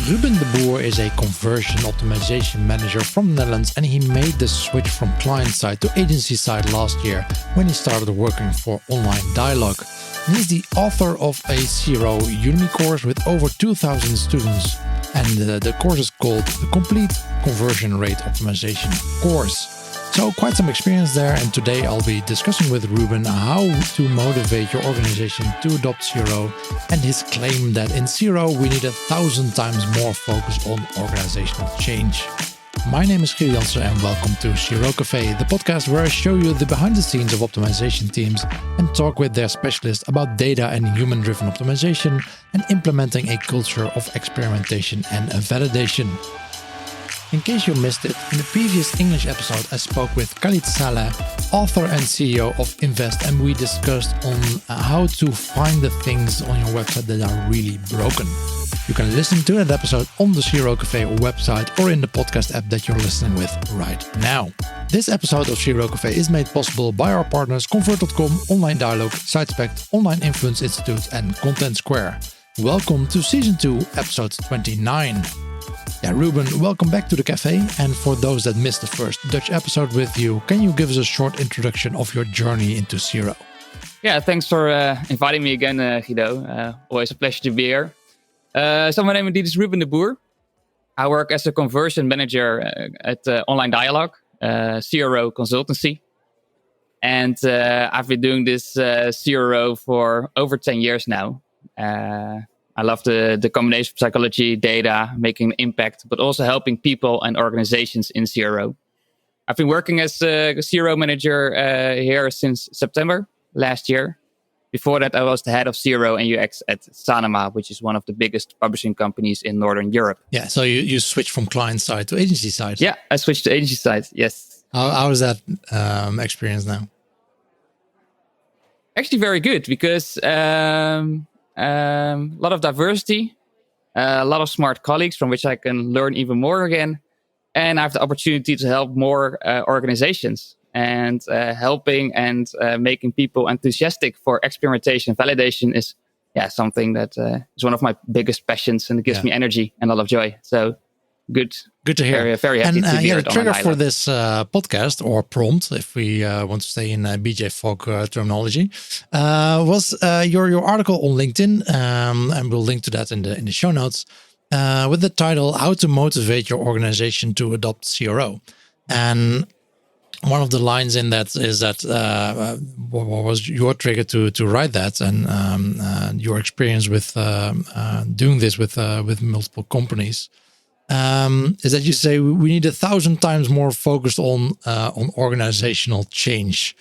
Ruben de Boer is a conversion optimization manager from the Netherlands, and he made the switch from client side to agency side last year when he started working for Online Dialogue. And he's the author of a CRO Udemy course with over 2,000 students, and the course is called the Complete Conversion Rate Optimization Course. So quite some experience there, and today I'll be discussing with Ruben how to motivate your organization to adopt CRO and his claim that in CRO we need 1,000 times more focus on organizational change. My name is Giel Jansen and welcome to CRO Cafe, the podcast where I show you the behind the scenes of optimization teams and talk with their specialists about data and human-driven optimization and implementing a culture of experimentation and validation. In case you missed it, in the previous English episode I spoke with Khalid Saleh, author and CEO of Invest, and we discussed on how to find the things on your website that are really broken. You can listen to that episode on the CRO Cafe website or in the podcast app that you're listening with right now. This episode of CRO Cafe is made possible by our partners Convert.com, Online Dialogue, SiteSpect, Online Influence Institute and Content Square. Welcome to Season 2, Episode 29. Yeah, Ruben, welcome back to the cafe. And for those that missed the first Dutch episode with you, can you give us a short introduction of your journey into CRO? Yeah, thanks for inviting me again, Guido. Always a pleasure to be here. So my name indeed is Ruben de Boer. I work as a conversion manager at Online Dialogue, CRO consultancy. And I've been doing this CRO for over 10 years now. I love the combination of psychology, data, making an impact, but also helping people and organizations in CRO. I've been working as a CRO manager here since September last year. Before that, I was the head of CRO and UX at Sanoma, which is one of the biggest publishing companies in Northern Europe. Yeah, so you switched from client side to agency side. Yeah, I switched to agency side, yes. How is that experience now? Actually very good, because a lot of diversity, a lot of smart colleagues from which I can learn even more again. And I have the opportunity to help more organizations and helping and making people enthusiastic for experimentation and validation is something that is one of my biggest passions, and it gives me energy and a lot of joy. So good to hear. Very, very happy to be here. The trigger for this podcast, or prompt, if we want to stay in BJ Fogg terminology, was your article on LinkedIn, and we'll link to that in the show notes, with the title "How to Motivate Your Organization to Adopt CRO." And one of the lines in that is that what was your trigger to write that, and your experience with doing this with multiple companies. Is that you say we need 1,000 times more focused on organizational change.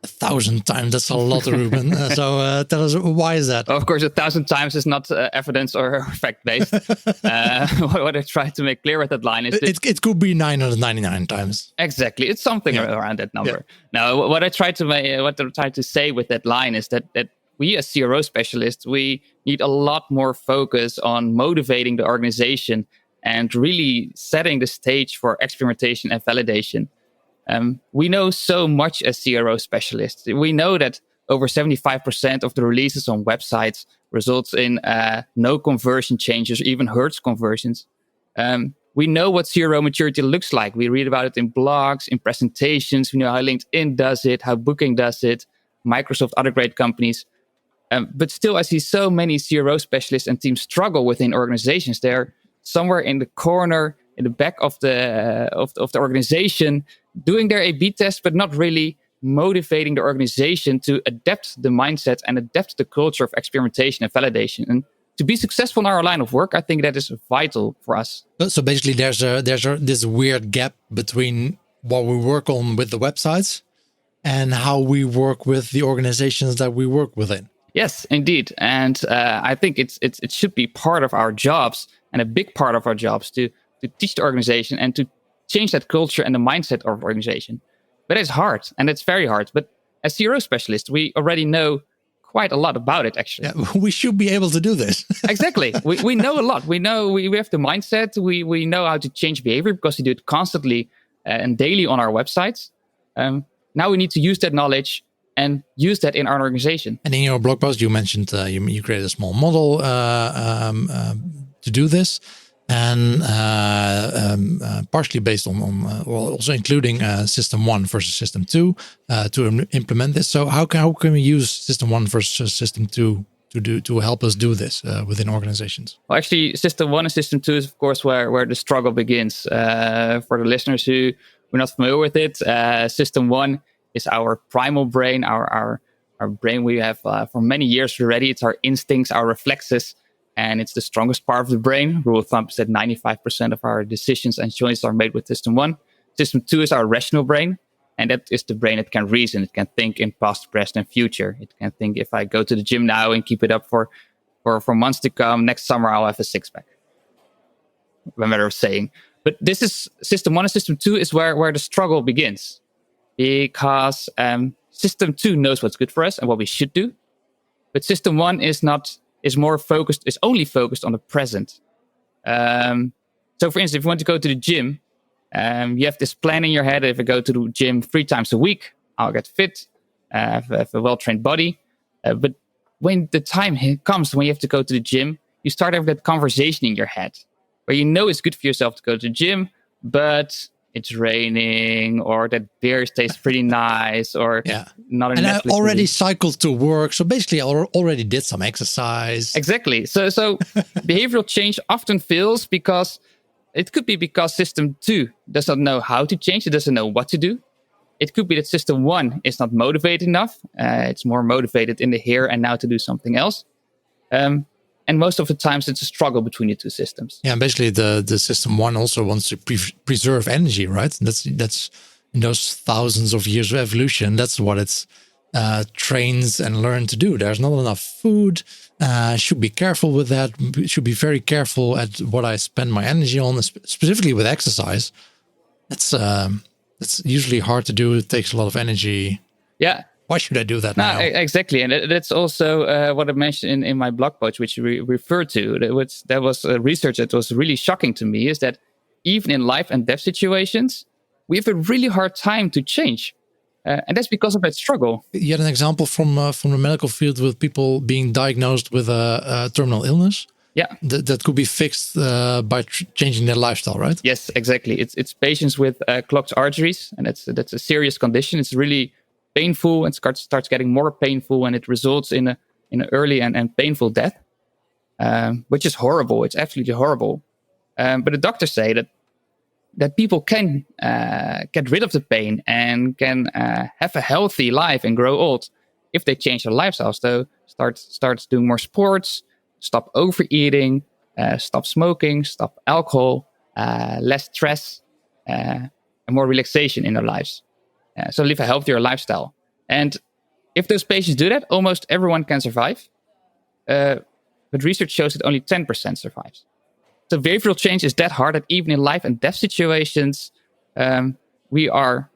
1,000 times, that's a lot, Ruben. So tell us, why is that? Of course, 1,000 times is not evidence or fact-based. What I try to make clear with that line is that it could be 999 times. Exactly, it's something around that number. Yeah. Now, what I try to say with that line is that we as CRO specialists, we need a lot more focus on motivating the organization and really setting the stage for experimentation and validation. We know so much as CRO specialists. We know that over 75% of the releases on websites results in no conversion changes or even hurts conversions. We know what CRO maturity looks like. We read about it in blogs, in presentations. We know how LinkedIn does it, how Booking does it, Microsoft, other great companies. But still, I see so many CRO specialists and teams struggle within organizations. They're somewhere in the corner, in the back of the organization, doing their A/B test, but not really motivating the organization to adapt the mindset and adapt the culture of experimentation and validation. And to be successful in our line of work, I think that is vital for us. So basically, there's this weird gap between what we work on with the websites and how we work with the organizations that we work within. Yes, indeed. And I think it should be part of our jobs, and a big part of our jobs, to teach the organization and to change that culture and the mindset of the organization. But it's hard, and it's very hard. But as CRO specialists, we already know quite a lot about it, actually. Yeah, we should be able to do this. Exactly. We know a lot. We know we have the mindset. We know how to change behavior because we do it constantly and daily on our websites. Now we need to use that knowledge and use that in our organization. And in your blog post, you mentioned you created a small model to do this. and partially based on well, also including System 1 versus System 2 to implement this. So how can we use System 1 versus System 2 to help us do this within organizations? Well, actually, System 1 and System 2 is, of course, where the struggle begins. For the listeners who are not familiar with it, System 1 is our primal brain, our brain we have for many years already. It's our instincts, our reflexes, and it's the strongest part of the brain. Rule of thumb is that 95% of our decisions and choices are made with System 1. System 2 is our rational brain, and that is the brain that can reason. It can think in past, present, and future. It can think, if I go to the gym now and keep it up for months to come, next summer I'll have a six-pack. A matter of saying. But this is System 1 and System 2 is where the struggle begins. Because System 2 knows what's good for us and what we should do. But System 1 is only focused on the present. So for instance, if you want to go to the gym, you have this plan in your head. If I go to the gym 3 times a week, I'll get fit, have a well-trained body. But when the time comes when you have to go to the gym, you start having that conversation in your head where you know it's good for yourself to go to the gym, but it's raining, or that beer tastes pretty nice, or not. And I already cycled to work, so basically I already did some exercise. Exactly. So behavioral change often fails because it could be because System 2 does not know how to change. It doesn't know what to do. It could be that System 1 is not motivated enough. It's more motivated in the here and now to do something else. And most of the times it's a struggle between the two systems. Yeah, and basically the System 1 also wants to preserve energy, right? That's in those thousands of years of evolution, that's what it's trains and learned to do. There's not enough food. Should be careful with that. Should be very careful at what I spend my energy on, specifically with exercise. That's usually hard to do. It takes a lot of energy. Yeah. Why should I do that now? Exactly. And that's also what I mentioned in my blog post, which we referred to. There was research that was really shocking to me, is that even in life and death situations, we have a really hard time to change. And that's because of that struggle. You had an example from the medical field with people being diagnosed with a terminal illness. Yeah, that could be fixed by changing their lifestyle, right? Yes, exactly. It's patients with clogged arteries, and that's a serious condition. It's really painful, and starts getting more painful, and it results in an early and painful death, which is horrible. It's absolutely horrible. But the doctors say that people can get rid of the pain and can have a healthy life and grow old if they change their lifestyle. So start doing more sports, stop overeating, stop smoking, stop alcohol, less stress, and more relaxation in their lives. So live a healthier lifestyle. And if those patients do that, almost everyone can survive. But research shows that only 10% survives. So behavioral change is that hard that even in life and death situations, we are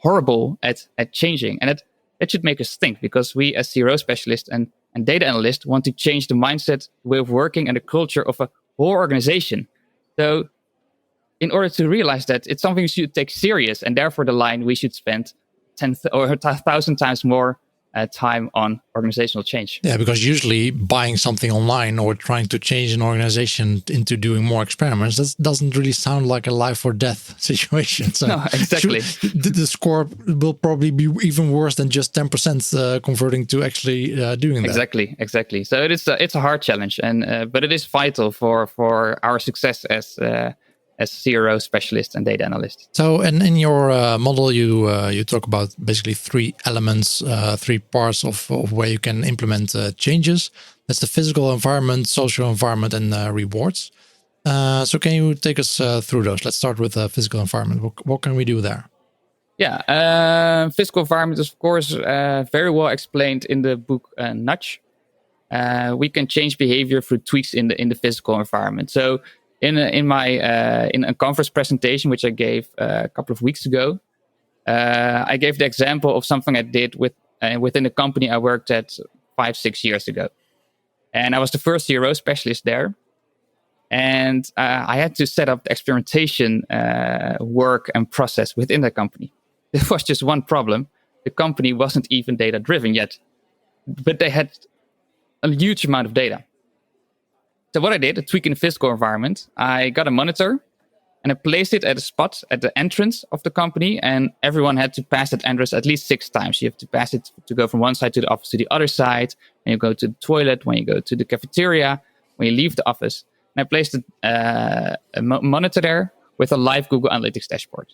horrible at changing. And that should make us think, because we as CRO specialists and data analysts want to change the mindset, way of working, and the culture of a whole organization. So in order to realize that, it's something we should take serious, and therefore the line we should spend 10 or 1,000 times more time on organizational change. Yeah, because usually buying something online or trying to change an organization into doing more experiments, that doesn't really sound like a life or death situation. So no, exactly. The score will probably be even worse than just 10% converting to actually doing that. Exactly. So it's a hard challenge, and but it is vital for our success as CRO specialist and data analyst. So, and in your model, you talk about basically 3 elements, 3 parts of where you can implement changes. That's the physical environment, social environment, and rewards. So can you take us through those? Let's start with the physical environment. What can we do there? Yeah, physical environment is, of course, very well explained in the book Nudge. We can change behavior through tweaks in the physical environment. So in a conference presentation, which I gave a couple of weeks ago, I gave the example of something I did within the company I worked at 5-6 years ago. And I was the first CRO specialist there. And I had to set up the experimentation work and process within the company. There was just one problem. The company wasn't even data-driven yet. But they had a huge amount of data. So what I did, a tweak in the physical environment, I got a monitor and I placed it at a spot at the entrance of the company, and everyone had to pass that entrance at least 6 times. You have to pass it to go from one side to the office to the other side, when you go to the toilet, when you go to the cafeteria, when you leave the office. And I placed a monitor there with a live Google Analytics dashboard.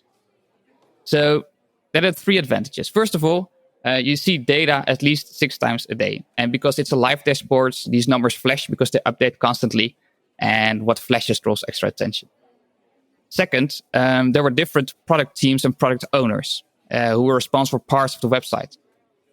So that had 3 advantages. First of all, you see data at least 6 times a day. And because it's a live dashboard, these numbers flash because they update constantly. And what flashes draws extra attention. Second, there were different product teams and product owners who were responsible for parts of the website.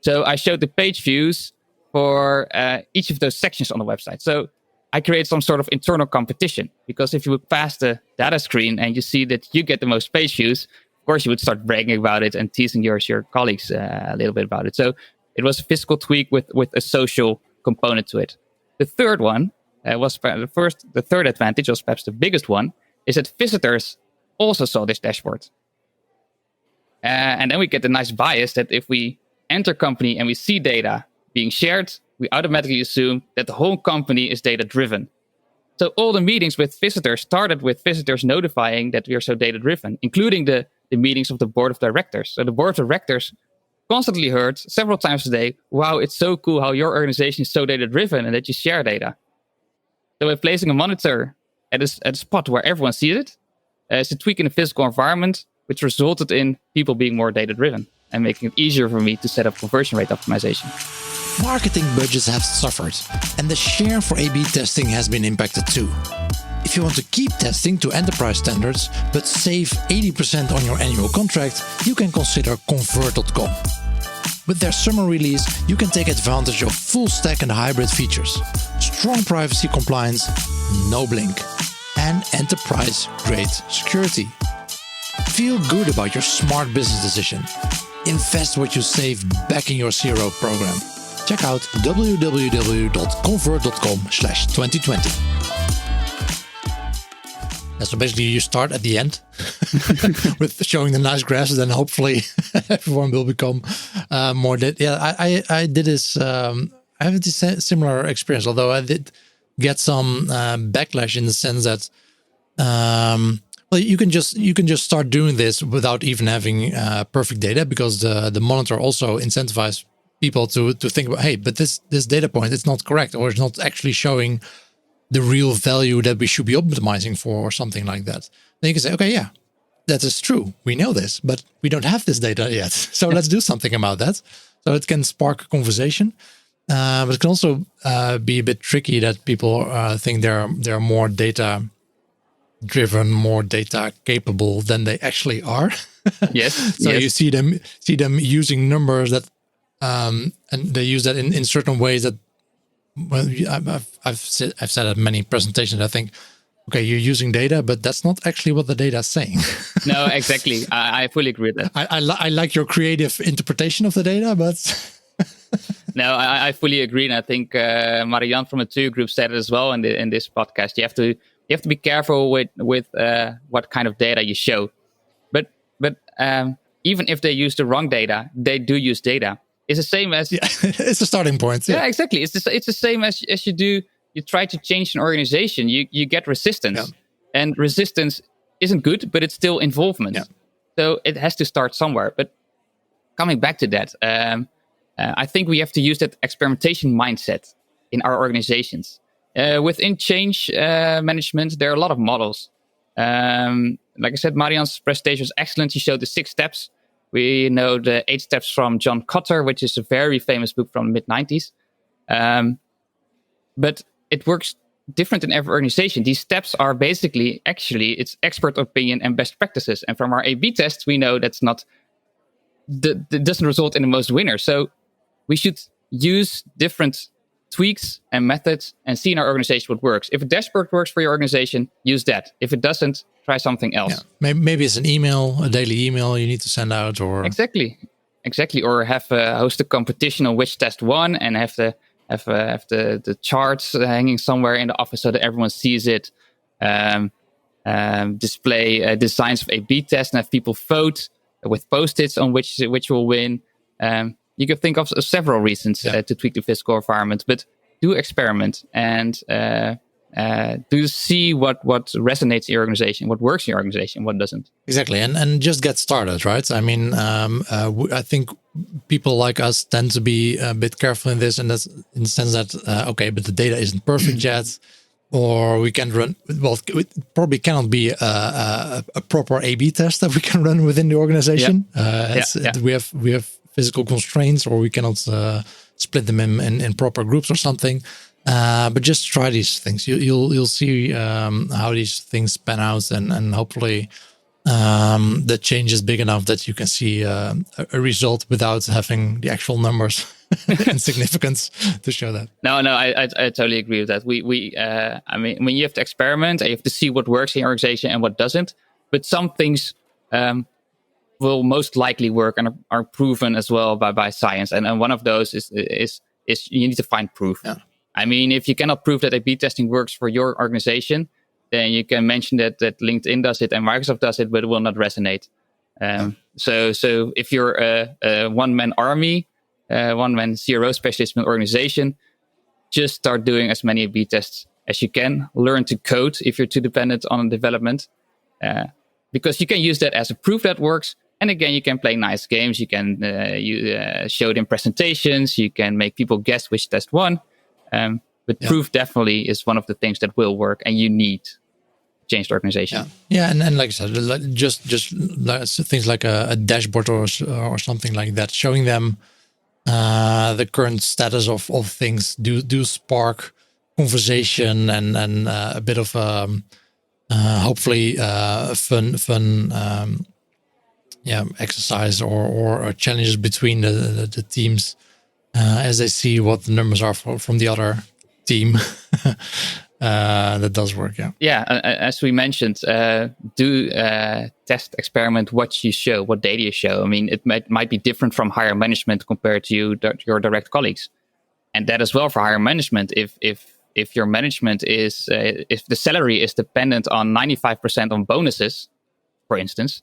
So I showed the page views for each of those sections on the website. So I create some sort of internal competition, because if you look past the data screen and you see that you get the most page views, of course you would start bragging about it and teasing your colleagues a little bit about it. So it was a physical tweak with a social component to it. The third one was the third advantage was perhaps the biggest one, is that visitors also saw this dashboard. And then we get the nice bias that if we enter company and we see data being shared, we automatically assume that the whole company is data-driven. So all the meetings with visitors started with visitors notifying that we are so data-driven, including the meetings of the board of directors. So the board of directors constantly heard several times a day, wow, it's so cool how your organization is so data-driven and that you share data. So by placing a monitor at a spot where everyone sees it, it's a tweak in the physical environment, which resulted in people being more data-driven and making it easier for me to set up conversion rate optimization. Marketing budgets have suffered, and the share for A/B testing has been impacted too. If you want to keep testing to enterprise standards, but save 80% on your annual contract, you can consider Convert.com. With their summer release, you can take advantage of full stack and hybrid features, strong privacy compliance, no blink, and enterprise-grade security. Feel good about your smart business decision. Invest what you save back in your CRO program. Check out www.convert.com/2020. So basically you start at the end with showing the nice graphs, and then hopefully everyone will become more I did this. I have a similar experience, although I did get some backlash in the sense that well, you can just start doing this without even having perfect data, because the monitor also incentivizes people to think about, hey, but this data point, it's not correct, or it's not actually showing the real value that we should be optimizing for, or something like that. Then you can say, okay, yeah, that is true. We know this, but we don't have this data yet. So let's do something about that. So it can spark a conversation. But it can also be a bit tricky that people think they're more data driven, more data capable than they actually are. Yes. So yes. you see them using numbers that and they use that in certain ways that, well, I've said at many presentations, I think, okay, you're using data, but that's not actually what the data is saying. No, exactly. I fully agree with that. I like your creative interpretation of the data, but no, I fully agree, and I think Marianne from the TU Group said it as well in this podcast. You have to be careful with what kind of data you show. But even if they use the wrong data, they do use data. It's the same as it's a starting point. Yeah, exactly. It's the same as you try to change an organization. You get resistance, and resistance isn't good, but it's still involvement. Yeah. So it has to start somewhere. But coming back to that, I think we have to use that experimentation mindset in our organizations. Within change management, there are a lot of models. Like I said, Marianne's presentation was excellent. She showed the 6 steps. We know the 8 steps from John Kotter, which is a very famous book from the mid-90s. But it works different in every organization. These steps are basically, it's expert opinion and best practices. And from our A/B tests, we know that's not, that doesn't result in the most winners. So we should use different tweaks and methods and see in our organization what works. If a dashboard works for your organization, use that. If it doesn't, try something else. Yeah. Maybe it's an email, a daily email you need to send out, or exactly. Or have host a competition on which test won, and have the charts hanging somewhere in the office so that everyone sees it. Display designs of A/B tests and have people vote with post-its on which will win. You can think of several reasons to tweak the physical environment, but do experiment and to see what resonates in your organization, what works in your organization, what doesn't. Exactly, and just get started, right? I mean, I think people like us tend to be a bit careful in this, and that's in the sense that okay, but the data isn't perfect yet, or we can run. Well, it probably cannot be a proper A/B test that we can run within the organization. We have physical constraints, or we cannot split them in proper groups or something. But just try these things. You'll see how these things pan out, and hopefully the change is big enough that you can see a result without having the actual numbers and significance to show that. No, I totally agree with that. I mean, when you have to experiment, you have to see what works in your organization and what doesn't. But some things will most likely work and are proven as well by science. And one of those is you need to find proof. Yeah. I mean, if you cannot prove that A/B testing works for your organization, then you can mention that LinkedIn does it and Microsoft does it, but it will not resonate. So if you're a one-man army, one-man CRO specialist in an organization, just start doing as many A/B tests as you can. Learn to code if you're too dependent on development, because you can use that as a proof that works. And again, you can play nice games. You can show it in presentations. You can make people guess which test won. But proof definitely is one of the things that will work, and you need to change the organization. Yeah, and like I said, just things like a dashboard or something like that, showing them the current status of things do spark conversation and a bit of hopefully fun exercise or challenges between the teams. As they see what the numbers are from the other team. That does work, as we mentioned, do test, experiment what you show, what data you show. I mean, it might be different from higher management compared to your direct colleagues, and that as well for higher management. If your management is if the salary is dependent on 95% on bonuses, for instance,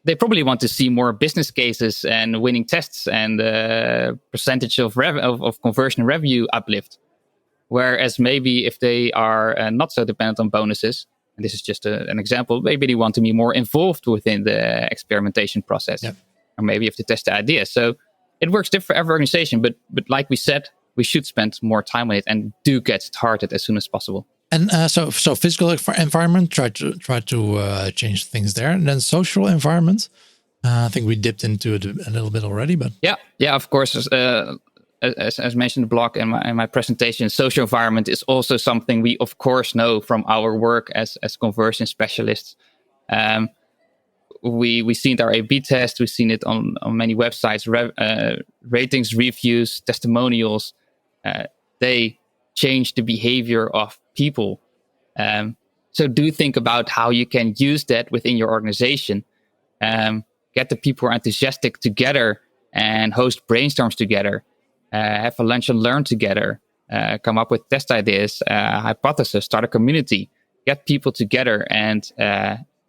they probably want to see more business cases and winning tests and percentage of conversion revenue uplift. Whereas maybe if they are not so dependent on bonuses, and this is just an example, maybe they want to be more involved within the experimentation process, or maybe if they test the idea. So it works different for every organization, but like we said, we should spend more time on it and do get started as soon as possible. And so physical environment, try to change things there, and then social environment. I think we dipped into it a little bit already, but of course. As mentioned in the blog and my presentation, social environment is also something we of course know from our work as conversion specialists. We've seen our A/B test. We've seen it on many websites, ratings, reviews, testimonials. They change the behavior of people. So do think about how you can use that within your organization. Get the people who are enthusiastic together and host brainstorms together. Have a lunch and learn together. Come up with test ideas, hypothesis, start a community. Get people together and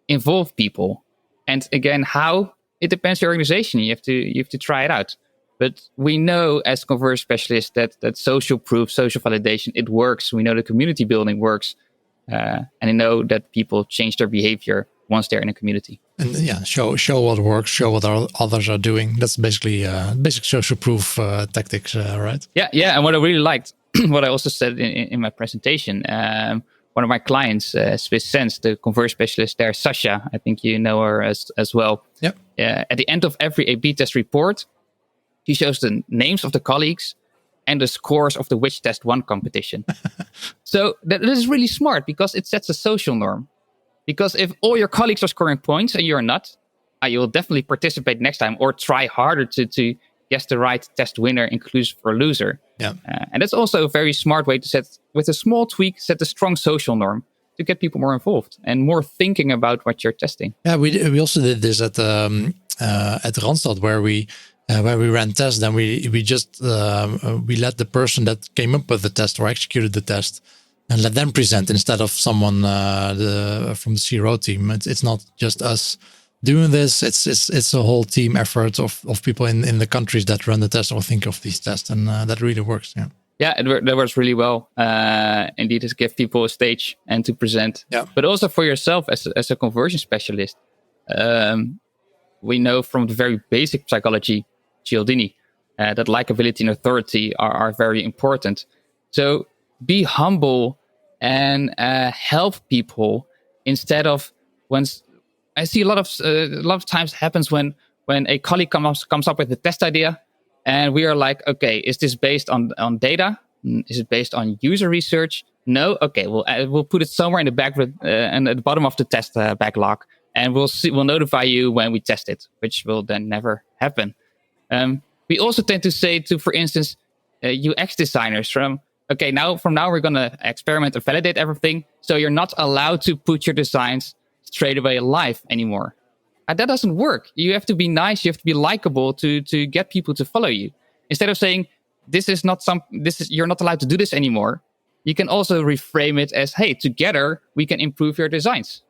involve people. And again, how? It depends on your organization. You have to try it out. But we know as conversion specialists that social proof, social validation, it works. We know the community building works. And I know that people change their behavior once they're in a community. And show what works, show what others are doing. That's basically basic social proof tactics, right? Yeah. And what I really liked, what I also said in my presentation, one of my clients, Swiss Sense, the conversion specialist there, Sasha, I think you know her as well. Yep. At the end of every A/B test report, she shows the names of the colleagues and the scores of the Which Test Won competition. So that is really smart because it sets a social norm. Because if all your colleagues are scoring points and you're not, you will definitely participate next time or try harder to guess the right test winner, inclusive or loser. Yeah. And that's also a very smart way to set, with a small tweak, set a strong social norm to get people more involved and more thinking about what you're testing. Yeah, we also did this at Randstad where we ran tests. Then we just we let the person that came up with the test or executed the test and let them present instead of someone from the CRO team. It's not just us doing this. It's a whole team effort of people in the countries that run the test or think of these tests, and that really works. Yeah. that works really well. Indeed, to give people a stage and to present. Yeah. But also for yourself as a conversion specialist. We know from the very basic psychology, Cialdini, that likability and authority are very important. So be humble and help people instead of when I see a lot of times happens when a colleague comes up with a test idea. And we are like, okay, is this based on data? Is it based on user research? No. Okay, we'll put it somewhere in the back and at the bottom of the test backlog, and we'll notify you when we test it, which will then never happen. We also tend to say to, for instance, UX designers from now we're gonna experiment and validate everything, so you're not allowed to put your designs straight away live anymore. That doesn't work. You have to be nice. You have to be likable to get people to follow you. Instead of saying you're not allowed to do this anymore, you can also reframe it as, hey, together we can improve your designs.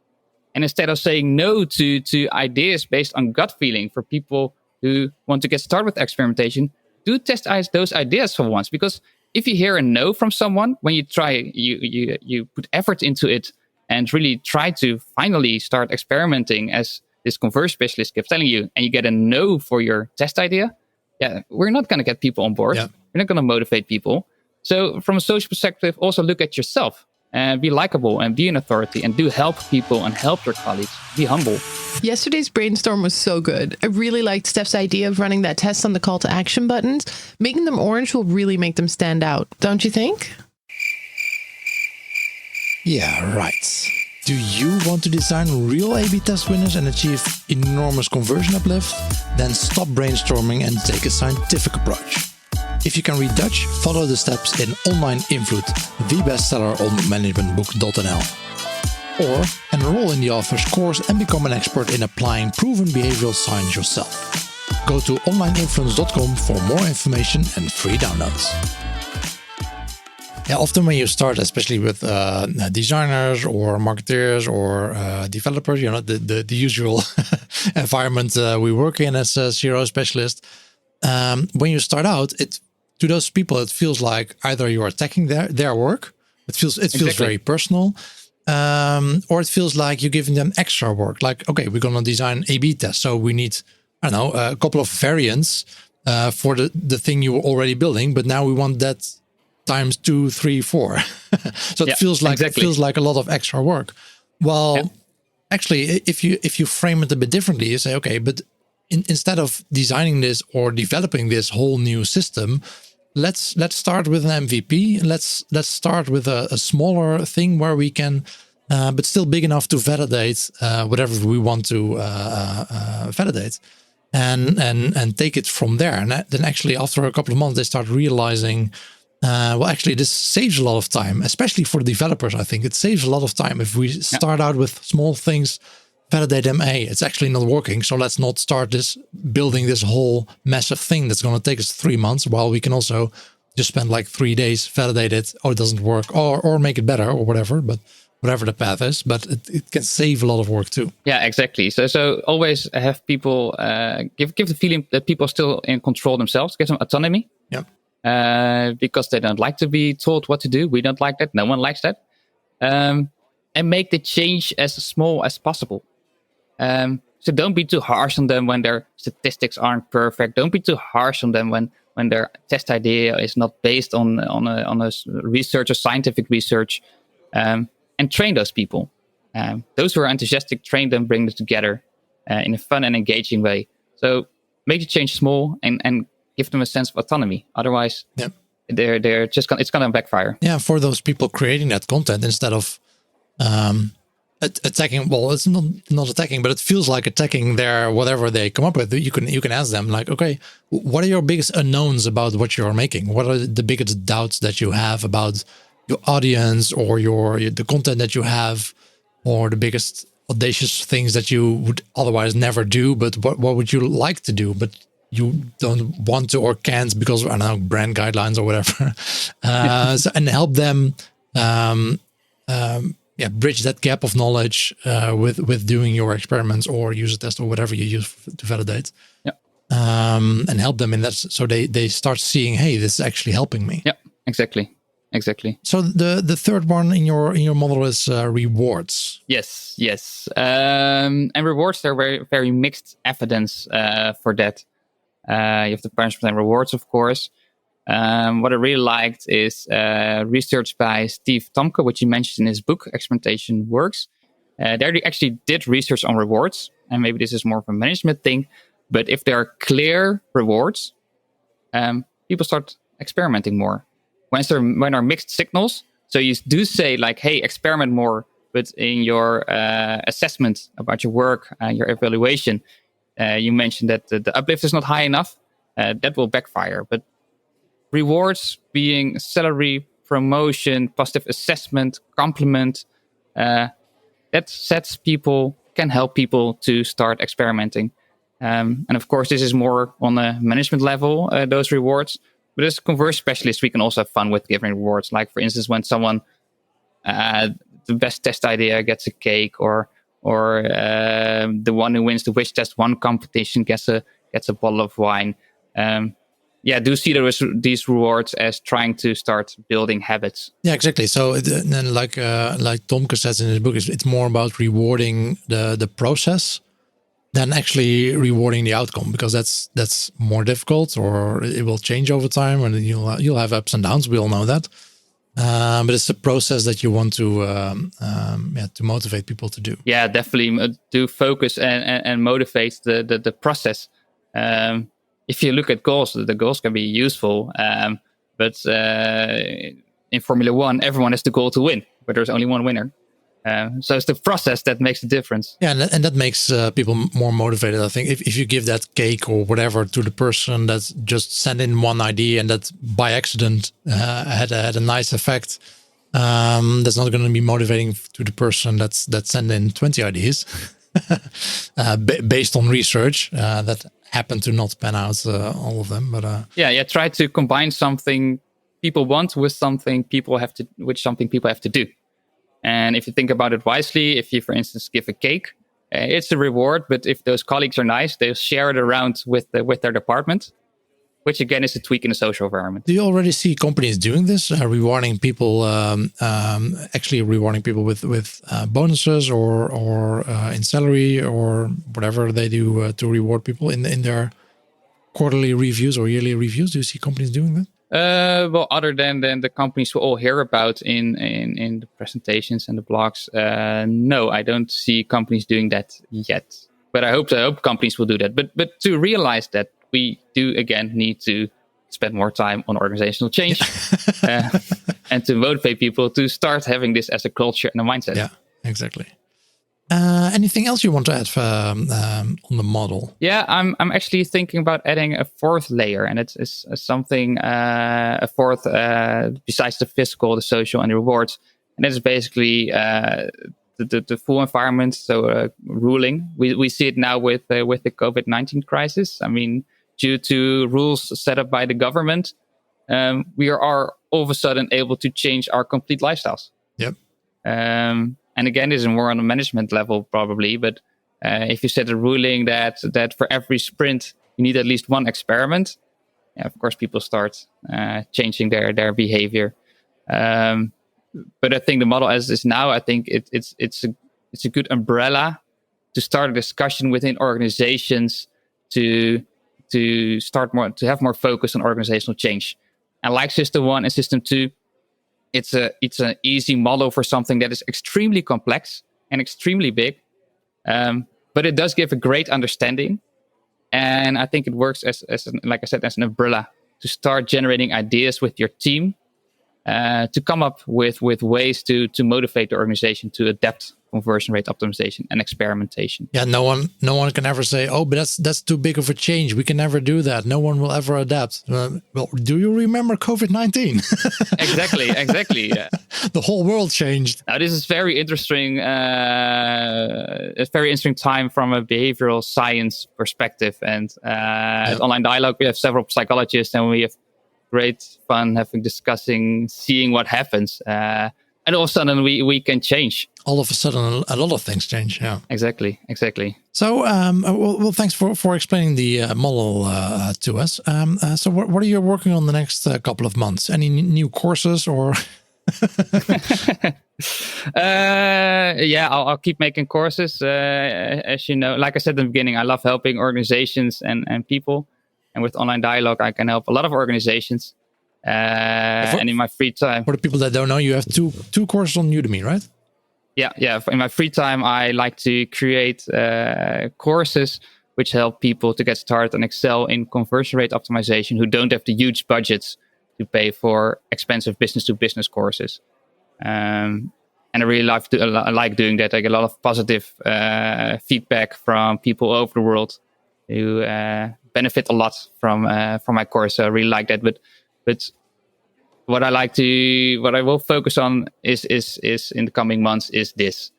And instead of saying no to ideas based on gut feeling for people who want to get started with experimentation, do test those ideas for once. Because if you hear a no from someone when you try, you put effort into it and really try to finally start experimenting as this conversion specialist keeps telling you, and you get a no for your test idea, we're not going to get people on board. Yeah. We're not going to motivate people. So from a social perspective, also look at yourself and be likable and be an authority and do help people and help your colleagues. Be humble. Yesterday's brainstorm was so good. I really liked Steph's idea of running that test on the call to action buttons. Making them orange will really make them stand out, don't you think? Yeah, right. Do you want to design real A/B test winners and achieve enormous conversion uplift? Then stop brainstorming and take a scientific approach. If you can read Dutch, follow the steps in Online Invloed, the bestseller on managementbook.nl. Or enroll in the author's course and become an expert in applying proven behavioral science yourself. Go to onlineinfluence.com for more information and free downloads. Yeah, often when you start, especially with designers or marketeers or developers, the usual environment we work in as a CRO specialist. When you start out, to those people it feels like either you are attacking their work. It feels very personal, or it feels like you're giving them extra work. Like, okay, we're gonna design A/B tests, so we need a couple of variants for the thing you were already building, but now we want that times 2, 3, 4. So it feels like a lot of extra work. Well, actually, if you frame it a bit differently, you say, okay, but instead of designing this or developing this whole new system, let's start with an MVP. Let's start with a smaller thing where we can, but still big enough to validate whatever we want to validate, and take it from there. And then actually, after a couple of months, they start realizing, this saves a lot of time, especially for developers. I think it saves a lot of time if we start out with small things, validate them. Hey, it's actually not working, so let's not start building this whole massive thing that's going to take us 3 months, while we can also just spend like 3 days, validate it. Oh, it doesn't work, or make it better, or whatever. But whatever the path is, but it can save a lot of work too. Yeah, exactly. So always have people give the feeling that people are still in control themselves. Give them autonomy. Yeah. Because they don't like to be told what to do. We don't like that. No one likes that. And make the change as small as possible. So don't be too harsh on them when their statistics aren't perfect. Don't be too harsh on them when their test idea is not based on a research or scientific research. And train those people. Those who are enthusiastic, train them, bring them together in a fun and engaging way. So make the change small and give them a sense of autonomy. Otherwise, they're just it's gonna backfire. Yeah, for those people creating that content, instead of attacking. Well, it's not attacking, but it feels like attacking their whatever they come up with. You can ask them like, okay, what are your biggest unknowns about what you're making? What are the biggest doubts that you have about your audience or the content that you have, or the biggest audacious things that you would otherwise never do, but what would you like to do, but you don't want to or can't because, I don't know, brand guidelines or whatever. And help them bridge that gap of knowledge with doing your experiments or user test or whatever you use to validate. Yeah. And help them in that, so they start seeing, hey, this is actually helping me. Yeah. Exactly. So the third one in your model is rewards. Yes. And rewards, they're very, very mixed evidence for that. You have the punishment and rewards, of course. What I really liked is research by Steve Tomke, which he mentioned in his book, Experimentation Works. There they actually did research on rewards, and maybe this is more of a management thing, but if there are clear rewards, people start experimenting more. When there are mixed signals, so you do say like, hey, experiment more, but in your assessment about your work, your evaluation, you mentioned that the uplift is not high enough, that will backfire. But rewards being salary, promotion, positive assessment, compliment, that sets people, can help people to start experimenting. And of course, this is more on a management level, those rewards. But as conversion specialists, we can also have fun with giving rewards. Like, for instance, when someone, the best test idea gets a cake, or the one who wins the Wish Test 1 competition gets a bottle of wine. Do see these rewards as trying to start building habits. Yeah, exactly. So then, like Tomke says in his book, it's more about rewarding the process than actually rewarding the outcome, because that's more difficult, or it will change over time, and you'll have ups and downs. We all know that. But it's a process that you want to motivate people to do. Yeah, definitely to focus and motivate the process. If you look at goals, the goals can be useful, but in Formula One, everyone has the goal to win, but there's only one winner. So it's the process that makes the difference. Yeah, and that makes people more motivated. I think if you give that cake or whatever to the person that's just sent in one idea and that by accident had a nice effect, that's not going to be motivating to the person that sent in 20 ideas based on research that happened to not pan out, all of them. But try to combine something people want with something people have to do. And if you think about it wisely, if you, for instance, give a cake, it's a reward. But if those colleagues are nice, they'll share it around with their department, which again is a tweak in the social environment. Do you already see companies doing this, rewarding people, actually rewarding people with bonuses or in salary or whatever they do to reward people in their quarterly reviews or yearly reviews? Do you see companies doing that? Well, other than the companies we all hear about in the presentations and the blogs, no, I don't see companies doing that yet. But I hope companies will do that. But to realize that, we do again need to spend more time on organizational change and to motivate people to start having this as a culture and a mindset. Yeah, exactly. Anything else you want to add on the model? Yeah, I'm actually thinking about adding a fourth layer, and it's something a fourth besides the physical, the social, and the rewards, and that is basically the full environment. So ruling, we see it now with the COVID-19 crisis. I mean, due to rules set up by the government, we are all of a sudden able to change our complete lifestyles. Yep. And again, this is more on a management level probably, but if you set a ruling that for every sprint you need at least one experiment, of course people start changing their behavior. But I think the model as is now, I think it's a good umbrella to start a discussion within organizations to have more focus on organizational change. And like System 1 and System 2, it's an easy model for something that is extremely complex and extremely big, but it does give a great understanding, and I think it works as like I said, as an umbrella to start generating ideas with your team, to come up with ways to motivate the organization to adapt conversion rate optimization and experimentation. Yeah, no one can ever say, oh, but that's too big of a change. We can never do that. No one will ever adapt. Well, do you remember COVID-19? Exactly. Yeah. The whole world changed. Now, this is very interesting. A very interesting time from a behavioral science perspective. And at Online Dialogue, we have several psychologists, and we have great fun discussing, seeing what happens. And all of a sudden we can change. All of a sudden, a lot of things change. Yeah, exactly. So, well, thanks for explaining the model to us. So, what are you working on the next couple of months? Any new courses or? I'll keep making courses. As you know, like I said in the beginning, I love helping organizations and people. And with online dialogue, I can help a lot of organizations. And in my free time, for the people that don't know, you have two courses on Udemy, right? Yeah. In my free time, I like to create courses which help people to get started and excel in conversion rate optimization who don't have the huge budgets to pay for expensive business-to-business courses. And I really like doing that. I get a lot of positive feedback from people all over the world who benefit a lot from my course. So I really like that. But what I will focus on is in the coming months is this.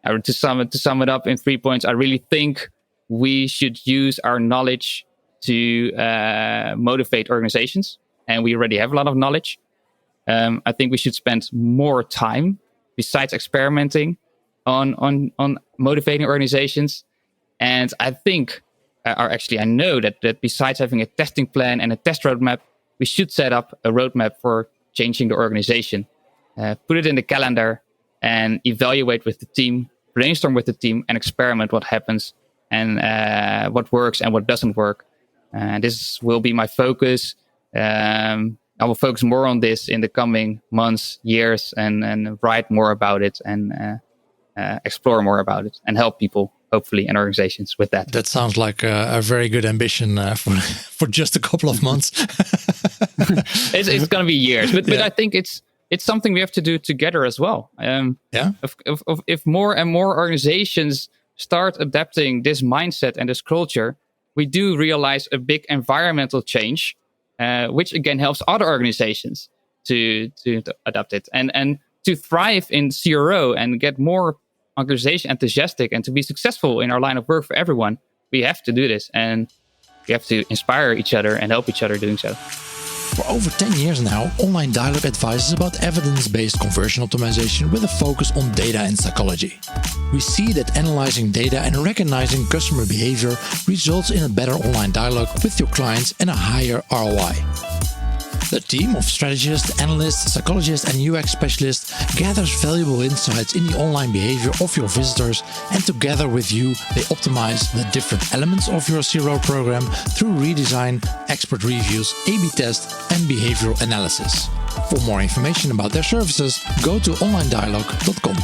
To sum it up in 3 points, I really think we should use our knowledge to motivate organizations, and we already have a lot of knowledge. I think we should spend more time besides experimenting on motivating organizations. And I think, I know that besides having a testing plan and a test roadmap, we should set up a roadmap for changing the organization. Put it in the calendar and evaluate with the team, brainstorm with the team, and experiment what happens and what works and what doesn't work. This will be my focus. I will focus more on this in the coming months, years, and write more about it and explore more about it and help people, hopefully, and organizations with that. That sounds like a very good ambition for just a couple of months. It's going to be years, but I think it's something we have to do together as well. If more and more organizations start adapting this mindset and this culture, we do realize a big environmental change, which again helps other organizations to adapt it and to thrive in CRO and get more organization enthusiastic and to be successful in our line of work for everyone. We have to do this, and we have to inspire each other and help each other doing so. For over 10 years now, Online Dialogue advises about evidence-based conversion optimization with a focus on data and psychology. We see that analyzing data and recognizing customer behavior results in a better online dialogue with your clients and a higher ROI. The team of strategists, analysts, psychologists, and UX specialists gathers valuable insights in the online behavior of your visitors, and together with you, they optimize the different elements of your CRO program through redesign, expert reviews, A/B tests, and behavioral analysis. For more information about their services, go to onlinedialogue.com.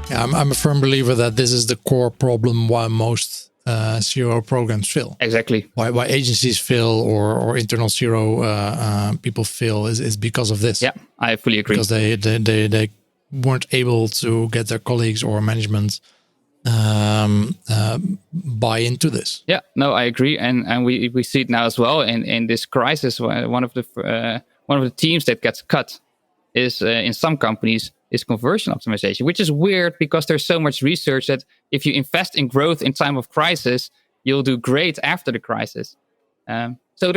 Yeah, I'm a firm believer that this is the core problem why most CRO programs fail. Exactly. Why agencies fail or internal CRO people fail is because of this. Yeah, I fully agree. Because they weren't able to get their colleagues or management buy into this. Yeah, no, I agree, and we see it now as well in this crisis. One of the teams that gets cut is in some companies is conversion optimization, which is weird because there's so much research that if you invest in growth in time of crisis, you'll do great after the crisis. So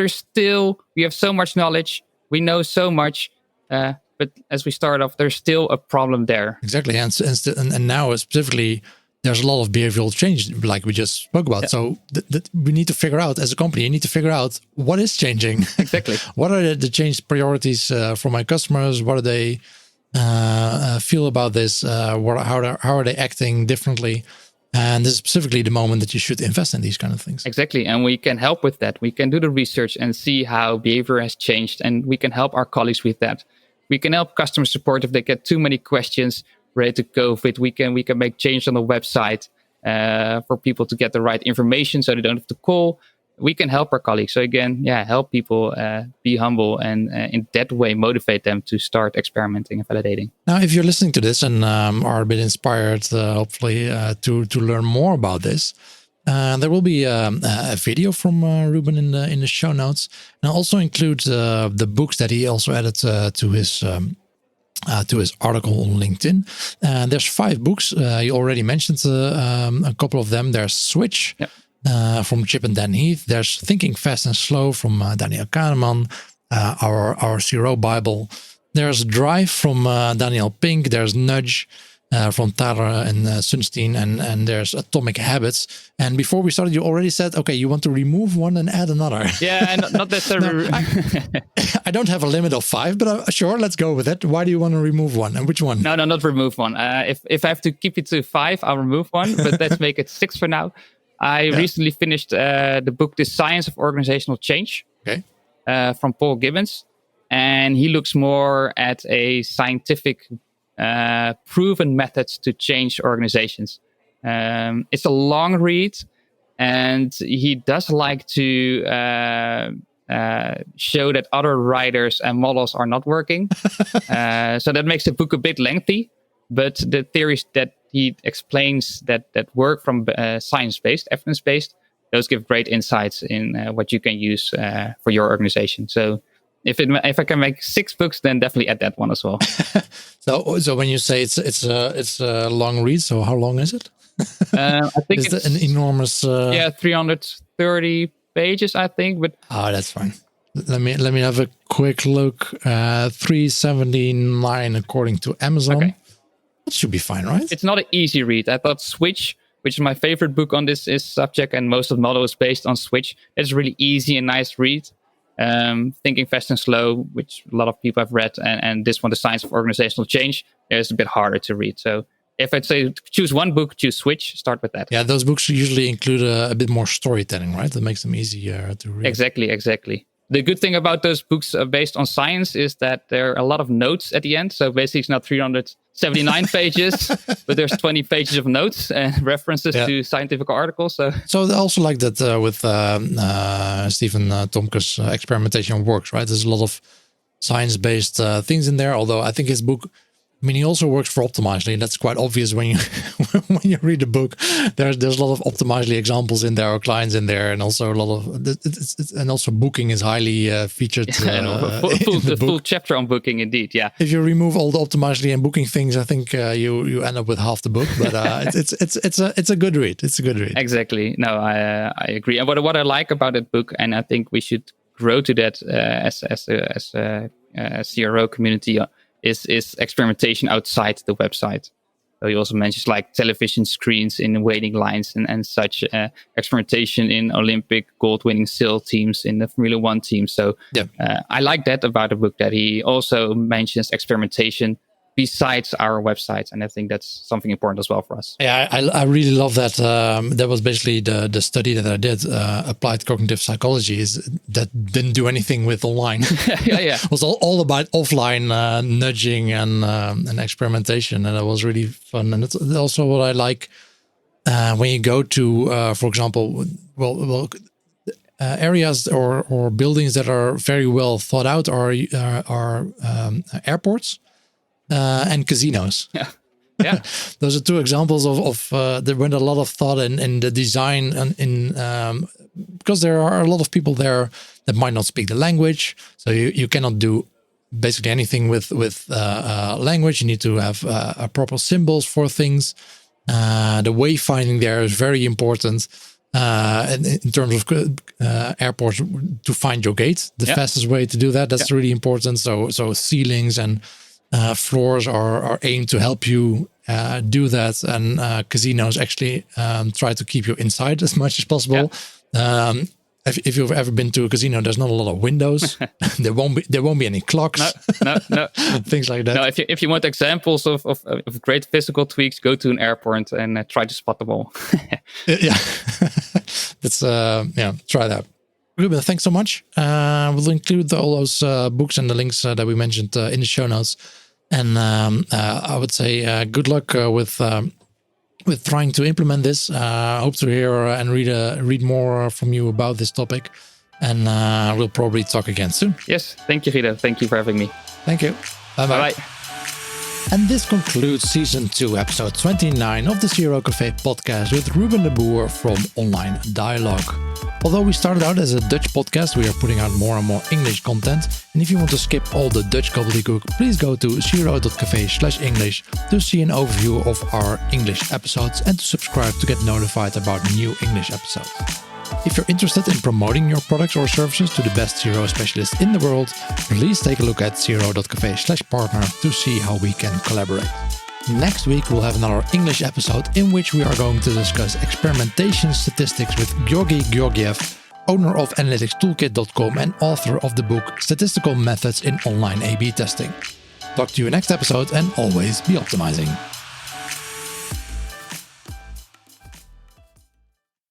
we have so much knowledge, we know so much, but as we start off, there's still a problem there. Exactly, and now specifically, there's a lot of behavioral change, like we just spoke about. Yeah. So we need to figure out, as a company, you need to figure out what is changing. Exactly. What are the changed priorities for my customers? What do they feel about this? How are they acting differently? And this is specifically the moment that you should invest in these kind of things. Exactly. And we can help with that. We can do the research and see how behavior has changed. And we can help our colleagues with that. We can help customer support if they get too many questions related to COVID. We can make change on the website for people to get the right information so they don't have to call. We can help our colleagues. So again, help people be humble and in that way motivate them to start experimenting and validating. Now, if you're listening to this and are a bit inspired, hopefully, to learn more about this, there will be a video from Ruben in the show notes. And I'll also include the books that he also added to his article on LinkedIn. There's 5 books. You already mentioned a couple of them. There's Switch. Yep. From Chip and Dan Heath. There's Thinking Fast and Slow from Daniel Kahneman, our CRO Bible, There's Drive from Daniel Pink. There's Nudge from Tyler and Sunstein, and there's Atomic Habits. And before we started, you already said, okay, you want to remove one and add another. Yeah, and not necessarily. No, I don't have a limit of 5, but sure, let's go with it. Why do you want to remove one, and which one? No, not remove one. If I have to keep it to 5, I'll remove one, but let's make it 6 for now. I recently finished the book The Science of Organizational Change from Paul Gibbons. And he looks more at a scientific proven methods to change organizations. It's a long read, and he does like to show that other writers and models are not working. So that makes the book a bit lengthy, but the theories that he explains that work from science-based, evidence-based, those give great insights in what you can use for your organization. So if I can make 6 books, then definitely add that one as well. So when you say it's a long read, so how long is it? I think it's an enormous. 330 pages, I think. But that's fine. Let me have a quick look. 379 according to Amazon. Okay. That should be fine, right? It's not an easy read. I thought Switch, which is my favorite book on this subject, and most of the model is based on Switch. It's really easy and nice read. Thinking Fast and Slow, which a lot of people have read, and this one, The Science of Organizational Change, is a bit harder to read. So if I'd say choose one book, choose Switch, start with that. Yeah, those books usually include a bit more storytelling, right? That makes them easier to read. Exactly. The good thing about those books based on science is that there are a lot of notes at the end. So basically it's not 379 pages, but there's 20 pages of notes and references to scientific articles. So I also like that with Stephen Tomke's experimentation works, right? There's a lot of science-based things in there, although I think his book, I mean, he also works for Optimizely, and that's quite obvious when you when you read the book. There's a lot of Optimizely examples in there, or clients in there, and also a lot of and also booking is highly featured. Full chapter on booking, indeed. Yeah. If you remove all the Optimizely and booking things, I think you end up with half the book. But it's a good read. It's a good read. Exactly. No, I agree. And what I like about that book, and I think we should grow to that as a CRO community. Is experimentation outside the website. So he also mentions like television screens in waiting lines and such, experimentation in Olympic gold-winning SEAL teams, in the Formula One team. So I like that about the book, that he also mentions experimentation besides our website, and I think that's something important as well for us. Yeah, I really love that. That was basically the study that I did, applied cognitive psychology, that didn't do anything with online. It was all about offline nudging and experimentation, and it was really fun. And it's also what I like when you go to, for example, areas or buildings that are very well thought out are airports. And casinos. Yeah. Those are 2 examples of there went a lot of thought in the design, and because there are a lot of people there that might not speak the language, so you cannot do basically anything with language. You need to have proper symbols for things. The wayfinding there is very important. In terms of airports, to find your gate, the fastest way to do that's really important. So ceilings and floors are aimed to help you do that, and casinos actually try to keep you inside as much as possible. If you've ever been to a casino, there's not a lot of windows. there won't be any clocks. No. Things like that. No, if you want examples of great physical tweaks, go to an airport and try to spot them all. That's try that. Ruben, thanks so much. We'll include all those books and the links that we mentioned in the show notes. And I would say good luck with trying to implement this. Hope to hear and read more from you about this topic. And we'll probably talk again soon. Yes, thank you, Guido. Thank you for having me. Thank you. Bye-bye. Bye-bye. And this concludes Season 2, Episode 29 of the CRO Café podcast with Ruben de Boer from Online Dialogue. Although we started out as a Dutch podcast, we are putting out more and more English content. And if you want to skip all the Dutch gobbledygook, please go to cro.café/English to see an overview of our English episodes and to subscribe to get notified about new English episodes. If you're interested in promoting your products or services to the best CRO specialists in the world, please take a look at cro.cafe/partner to see how we can collaborate. Next week, we'll have another English episode in which we are going to discuss experimentation statistics with Georgi Georgiev, owner of analyticstoolkit.com and author of the book Statistical Methods in Online A/B Testing. Talk to you next episode, and always be optimizing.